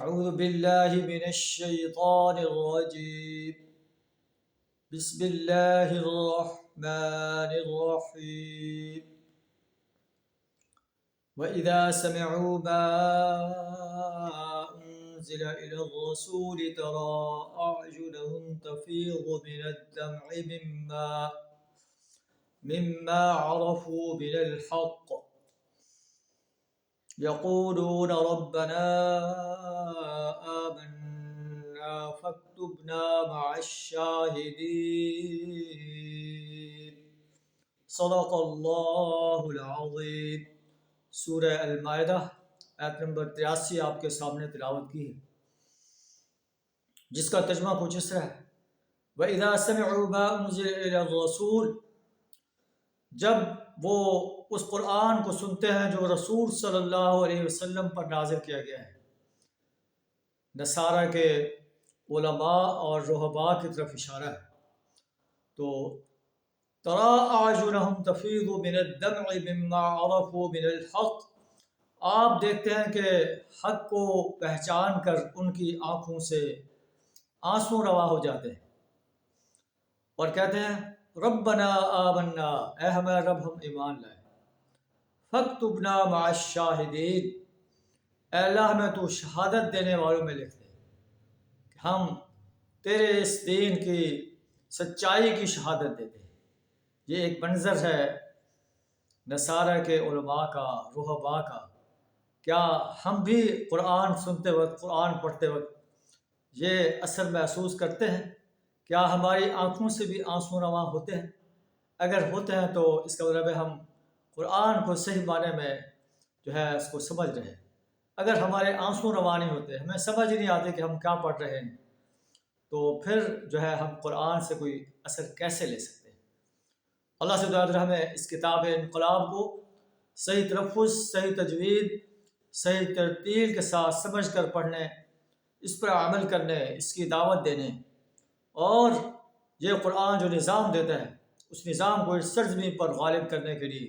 أعوذ بالله من الشيطان الرجيم بسم الله الرحمن الرحيم وإذا سمعوا ما أنزل إلى الرسول ترى أعينهم تفيض من الدمع مما عرفوا من الحق يقولون ربنا آمنا فاكتبنا مع الشاهدين صدق اللہ العظیم۔ سورہ المائدہ آیت نمبر 83 آپ کے سامنے تلاوت کی ہے، جس کا ترجمہ کچھ اس طرح ہے: وَإِذَا سَمِعُوا مَا أُنزِلَ إِلَى الرَّسُولِ، جب وہ اس قرآن کو سنتے ہیں جو رسول صلی اللہ علیہ وسلم پر نازل کیا گیا ہے۔ نصارہ کے علماء اور رہباء کی طرف اشارہ ہے۔ تو ترى أعينهم تفيض من الدمع مما عرفوا من الحق، آپ دیکھتے ہیں کہ حق کو پہچان کر ان کی آنکھوں سے آنسو روا ہو جاتے ہیں اور کہتے ہیں ربنا آمنا، اے ہمارا رب ہم ایمان لائے، فاکتبنا مع الشاہدین، اے اللہ ہمیں تو شہادت دینے والوں میں لکھ دے کہ ہم تیرے اس دین کی سچائی کی شہادت دیتے ہیں۔ یہ ایک منظر ہے نصارہ کے علماء کا، رہباء کا۔ کیا ہم بھی قرآن سنتے وقت، قرآن پڑھتے وقت یہ اثر محسوس کرتے ہیں؟ کیا ہماری آنکھوں سے بھی آنسو رواں ہوتے ہیں؟ اگر ہوتے ہیں تو اس کا مطلب ہے ہم قرآن کو صحیح معنی میں جو ہے اس کو سمجھ رہے ہیں۔ اگر ہمارے آنسو رواں نہیں ہوتے، ہمیں سمجھ نہیں آتے کہ ہم کیا پڑھ رہے ہیں، تو پھر جو ہے ہم قرآن سے کوئی اثر کیسے لے سکتے ہیں؟ اللہ سے دعا ہے ہمیں اس کتاب انقلاب کو صحیح تلفظ، صحیح تجوید، صحیح ترتیل کے ساتھ سمجھ کر پڑھنے، اس پر عمل کرنے، اس کی دعوت دینے، اور یہ قرآن جو نظام دیتا ہے اس نظام کو اس سرزمین پر غالب کرنے کے لیے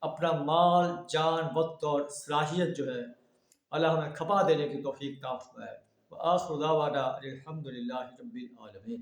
اپنا مال، جان، وقت اور صلاحیت جو ہے اللہ ہمیں کھپا دینے کی توفیق عطا فرمائے۔ وآخر دعوانا الحمد للہ رب العالمین۔